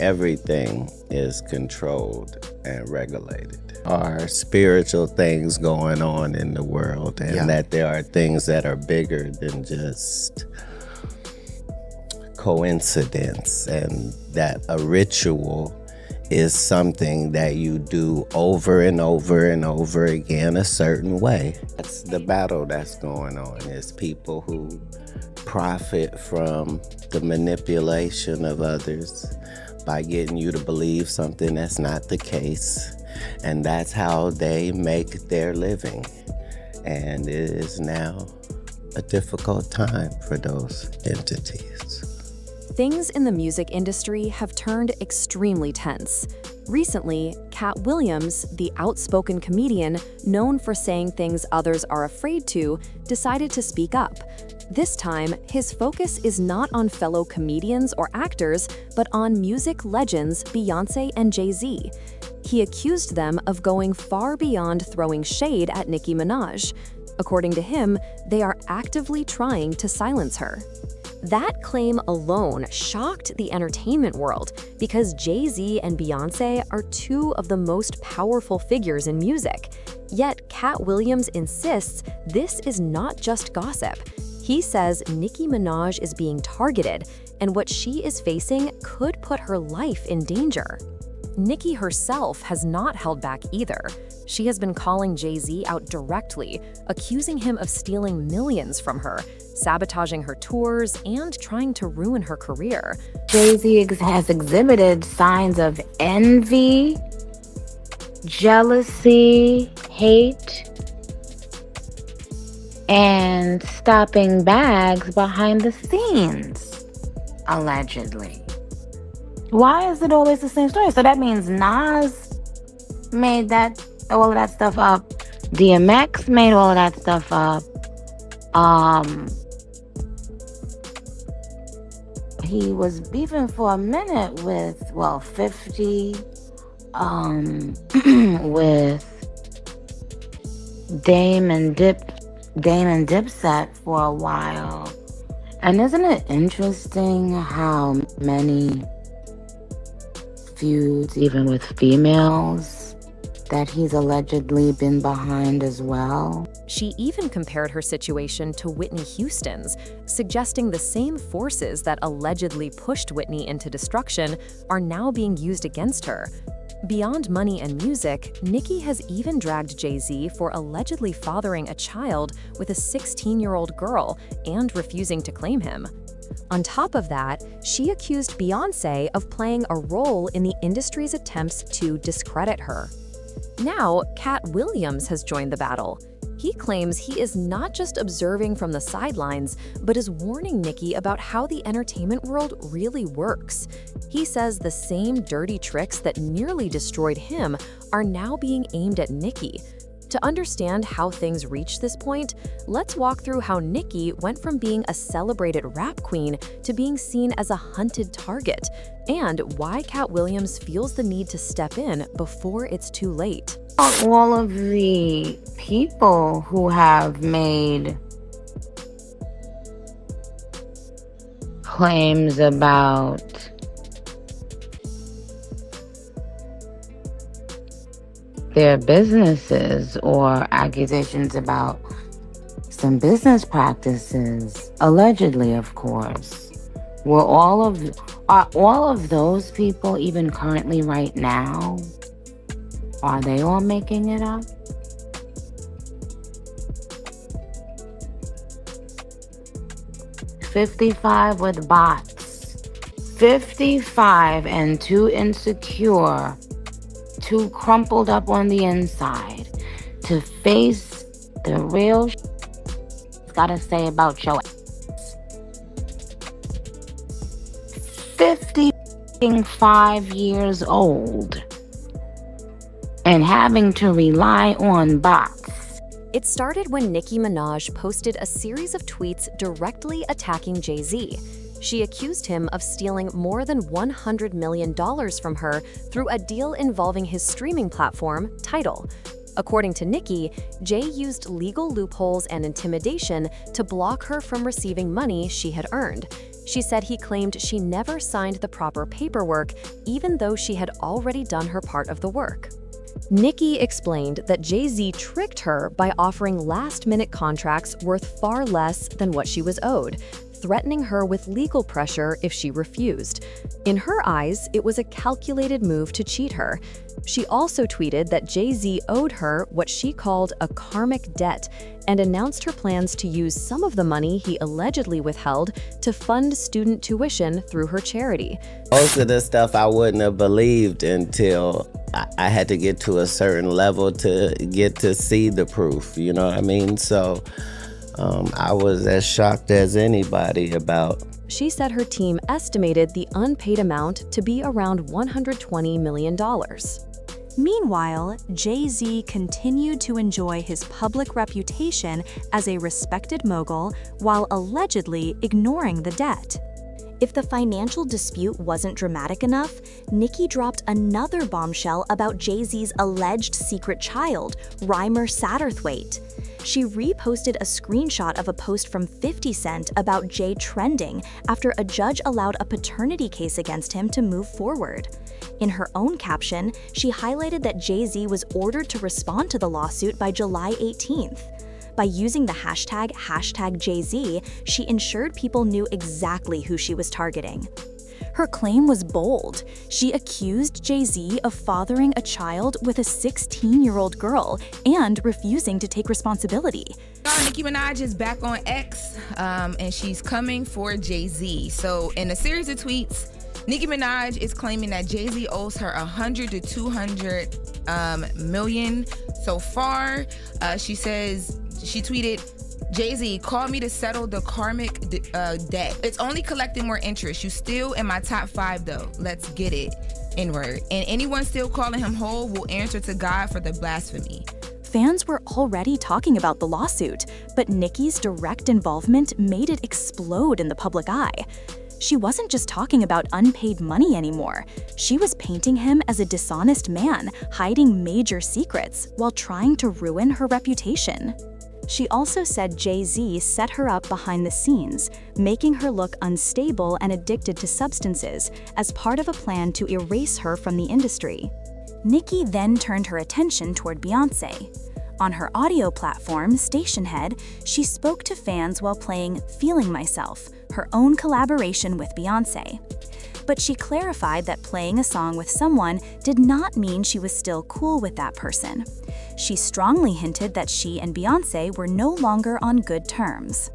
everything is controlled and regulated. There are spiritual things going on in the world, and that there are things that are bigger than just coincidence, and that a ritual is something that you do over and over and over again a certain way. That's the battle that's going on, is people who profit from the manipulation of others by getting you to believe something that's not the case. And that's how they make their living. And it is now a difficult time for those entities. Things in the music industry have turned extremely tense. Recently, Katt Williams, the outspoken comedian known for saying things others are afraid to, decided to speak up. This time, his focus is not on fellow comedians or actors, but on music legends Beyonce and Jay-Z. He accused them of going far beyond throwing shade at Nicki Minaj. According to him, they are actively trying to silence her. That claim alone shocked the entertainment world because Jay-Z and Beyonce are two of the most powerful figures in music. Yet Katt Williams insists this is not just gossip. He says Nicki Minaj is being targeted, and what she is facing could put her life in danger. Nicki herself has not held back either. She has been calling Jay-Z out directly, accusing him of stealing millions from her, sabotaging her tours, and trying to ruin her career. Jay-Z has exhibited signs of envy, jealousy, hate, and stopping bags behind the scenes, allegedly. Why is it always the same story? So that means Nas made all of that stuff up. DMX made all of that stuff up. He was beefing for a minute with 50, with Dame and Dipset for a while. And isn't it interesting how many feuds, even with females, that he's allegedly been behind as well? She even compared her situation to Whitney Houston's, suggesting the same forces that allegedly pushed Whitney into destruction are now being used against her. Beyond money and music, Nicki has even dragged Jay-Z for allegedly fathering a child with a 16-year-old girl and refusing to claim him. On top of that, she accused Beyonce of playing a role in the industry's attempts to discredit her. Now, Katt Williams has joined the battle. He claims he is not just observing from the sidelines, but is warning Nicki about how the entertainment world really works. He says the same dirty tricks that nearly destroyed him are now being aimed at Nicki. To understand how things reached this point, let's walk through how Nicki went from being a celebrated rap queen to being seen as a hunted target, and why Katt Williams feels the need to step in before it's too late. All of the people who have made claims about their businesses or accusations about some business practices, allegedly, of course, are all of those people even currently right now? Are they all making it up? $55 with bots, 55 and too insecure, too crumpled up on the inside to face the real gotta say about your ass. 55 years old and having to rely on bots. It started when Nicki Minaj posted a series of tweets directly attacking Jay-Z. She accused him of stealing more than $100 million from her through a deal involving his streaming platform, Tidal. According to Nicki, Jay used legal loopholes and intimidation to block her from receiving money she had earned. She said he claimed she never signed the proper paperwork, even though she had already done her part of the work. Nicki explained that Jay-Z tricked her by offering last-minute contracts worth far less than what she was owed, threatening her with legal pressure if she refused. In her eyes, it was a calculated move to cheat her. She also tweeted that Jay-Z owed her what she called a karmic debt and announced her plans to use some of the money he allegedly withheld to fund student tuition through her charity. Most of the stuff I wouldn't have believed until I had to get to a certain level to get to see the proof, you know what I mean? So I was as shocked as anybody about. She said her team estimated the unpaid amount to be around $120 million. Meanwhile, Jay-Z continued to enjoy his public reputation as a respected mogul while allegedly ignoring the debt. If the financial dispute wasn't dramatic enough, Nicki dropped another bombshell about Jay-Z's alleged secret child, Rhymer Satterthwaite. She reposted a screenshot of a post from 50 Cent about Jay trending after a judge allowed a paternity case against him to move forward. In her own caption, she highlighted that Jay-Z was ordered to respond to the lawsuit by July 18th. By using the hashtag Jay-Z, she ensured people knew exactly who she was targeting. Her claim was bold. She accused Jay-Z of fathering a child with a 16-year-old girl and refusing to take responsibility. Nicki Minaj is back on X, and she's coming for Jay-Z. So in a series of tweets, Nicki Minaj is claiming that Jay-Z owes her $100 to $200 million so far. She says, she tweeted, Jay-Z, call me to settle the karmic debt. It's only collecting more interest. You still in my top 5 though. Let's get it. N-word. And anyone still calling him whole will answer to God for the blasphemy. Fans were already talking about the lawsuit, but Nicki's direct involvement made it explode in the public eye. She wasn't just talking about unpaid money anymore. She was painting him as a dishonest man, hiding major secrets while trying to ruin her reputation. She also said Jay-Z set her up behind the scenes, making her look unstable and addicted to substances as part of a plan to erase her from the industry. Nicki then turned her attention toward Beyonce. On her audio platform, Stationhead, she spoke to fans while playing Feeling Myself, her own collaboration with Beyonce. But she clarified that playing a song with someone did not mean she was still cool with that person. She strongly hinted that she and Beyonce were no longer on good terms.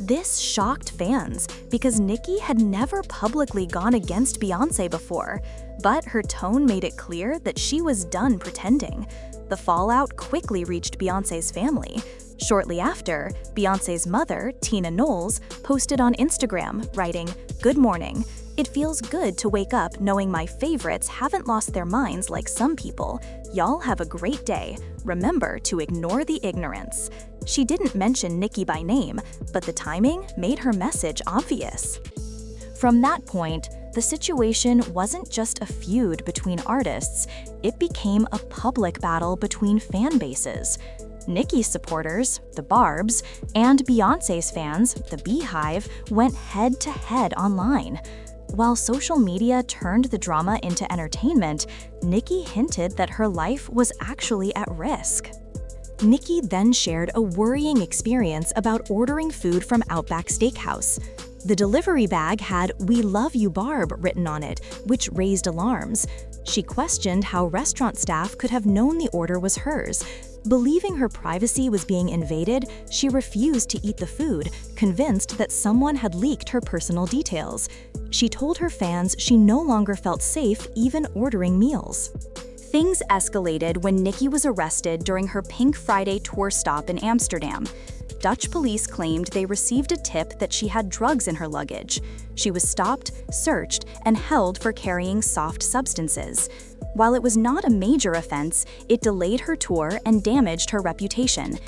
This shocked fans because Nicki had never publicly gone against Beyonce before, but her tone made it clear that she was done pretending. The fallout quickly reached Beyonce's family. Shortly after, Beyonce's mother, Tina Knowles, posted on Instagram, writing, "Good morning. It feels good to wake up knowing my favorites haven't lost their minds like some people. Y'all have a great day. Remember to ignore the ignorance." She didn't mention Nicki by name, but the timing made her message obvious. From that point, the situation wasn't just a feud between artists, it became a public battle between fan bases. Nicki's supporters, the Barbs, and Beyonce's fans, the Beehive, went head-to-head online. While social media turned the drama into entertainment, Nicki hinted that her life was actually at risk. Nicki then shared a worrying experience about ordering food from Outback Steakhouse. The delivery bag had "We love you, Barb" written on it, which raised alarms. She questioned how restaurant staff could have known the order was hers. Believing her privacy was being invaded, she refused to eat the food, convinced that someone had leaked her personal details. She told her fans she no longer felt safe even ordering meals. Things escalated when Nicki was arrested during her Pink Friday tour stop in Amsterdam. Dutch police claimed they received a tip that she had drugs in her luggage. She was stopped, searched, and held for carrying soft substances. While it was not a major offense, it delayed her tour and damaged her reputation.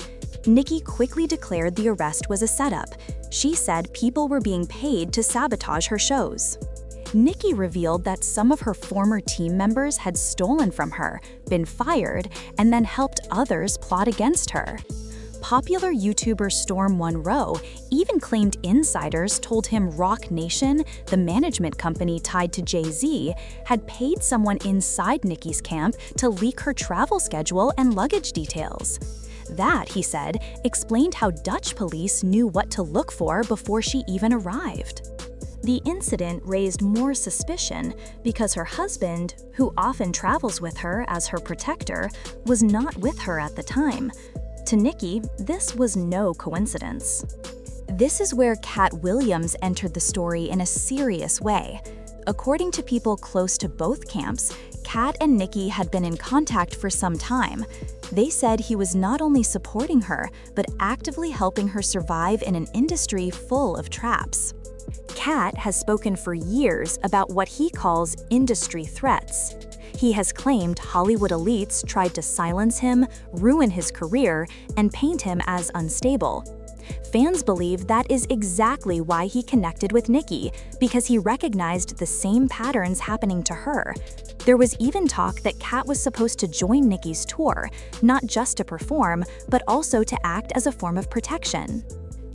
Nicki quickly declared the arrest was a setup. She said people were being paid to sabotage her shows. Nicki revealed that some of her former team members had stolen from her, been fired, and then helped others plot against her. Popular YouTuber Storm One Row even claimed insiders told him Roc Nation, the management company tied to Jay-Z, had paid someone inside Nicki's camp to leak her travel schedule and luggage details. That, he said, explained how Dutch police knew what to look for before she even arrived. The incident raised more suspicion because her husband, who often travels with her as her protector, was not with her at the time. To Nicki, this was no coincidence. This is where Katt Williams entered the story in a serious way. According to people close to both camps, Katt and Nicki had been in contact for some time. They said he was not only supporting her, but actively helping her survive in an industry full of traps. Katt has spoken for years about what he calls industry threats. He has claimed Hollywood elites tried to silence him, ruin his career, and paint him as unstable. Fans believe that is exactly why he connected with Nicki, because he recognized the same patterns happening to her. There was even talk that Katt was supposed to join Nicki's tour, not just to perform, but also to act as a form of protection.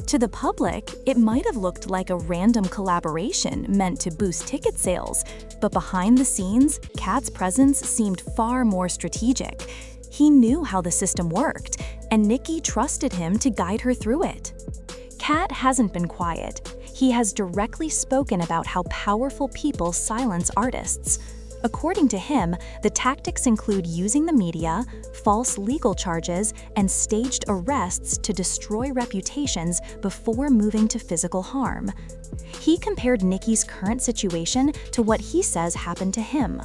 To the public, it might have looked like a random collaboration meant to boost ticket sales, but behind the scenes, Katt's presence seemed far more strategic. He knew how the system worked, and Nicki trusted him to guide her through it. Katt hasn't been quiet. He has directly spoken about how powerful people silence artists. According to him, the tactics include using the media, false legal charges, and staged arrests to destroy reputations before moving to physical harm. He compared Nicki's current situation to what he says happened to him.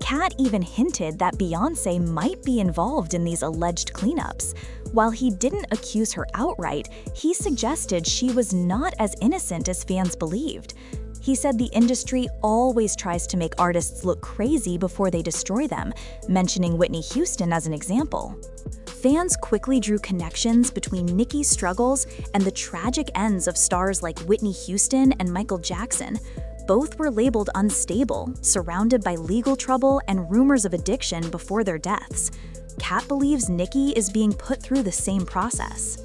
Katt even hinted that Beyonce might be involved in these alleged cleanups. While he didn't accuse her outright, he suggested she was not as innocent as fans believed. He said the industry always tries to make artists look crazy before they destroy them, mentioning Whitney Houston as an example. Fans quickly drew connections between Nicki's struggles and the tragic ends of stars like Whitney Houston and Michael Jackson. Both were labeled unstable, surrounded by legal trouble and rumors of addiction before their deaths. Katt believes Nicki is being put through the same process.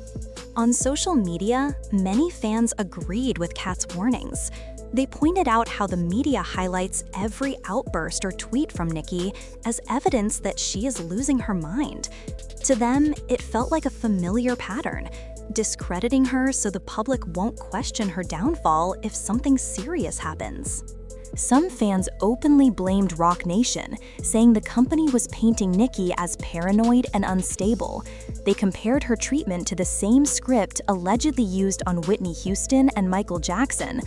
On social media, many fans agreed with Katt's warnings. They pointed out how the media highlights every outburst or tweet from Nicki as evidence that she is losing her mind. To them, it felt like a familiar pattern, discrediting her so the public won't question her downfall if something serious happens. Some fans openly blamed Roc Nation, saying the company was painting Nicki as paranoid and unstable. They compared her treatment to the same script allegedly used on Whitney Houston and Michael Jackson.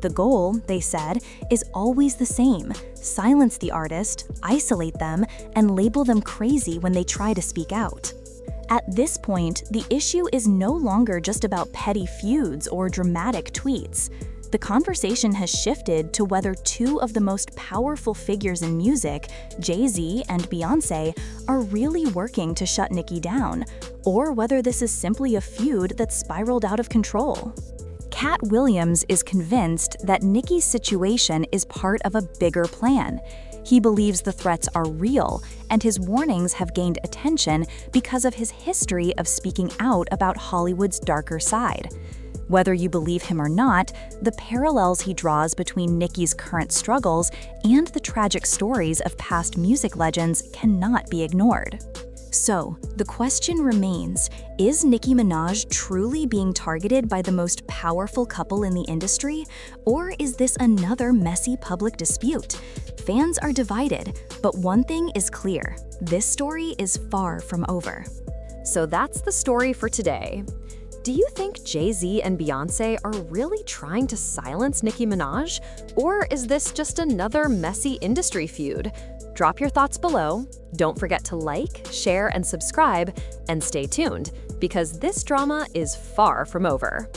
The goal, they said, is always the same: silence the artist, isolate them, and label them crazy when they try to speak out. At this point, the issue is no longer just about petty feuds or dramatic tweets. The conversation has shifted to whether two of the most powerful figures in music, Jay-Z and Beyonce, are really working to shut Nicki down, or whether this is simply a feud that spiraled out of control. Katt Williams is convinced that Nicki's situation is part of a bigger plan. He believes the threats are real, and his warnings have gained attention because of his history of speaking out about Hollywood's darker side. Whether you believe him or not, the parallels he draws between Nicki's current struggles and the tragic stories of past music legends cannot be ignored. So, the question remains, is Nicki Minaj truly being targeted by the most powerful couple in the industry? Or is this another messy public dispute? Fans are divided, but one thing is clear: this story is far from over. So that's the story for today. Do you think Jay-Z and Beyonce are really trying to silence Nicki Minaj? Or is this just another messy industry feud? Drop your thoughts below. Don't forget to like, share, and subscribe, and stay tuned, because this drama is far from over.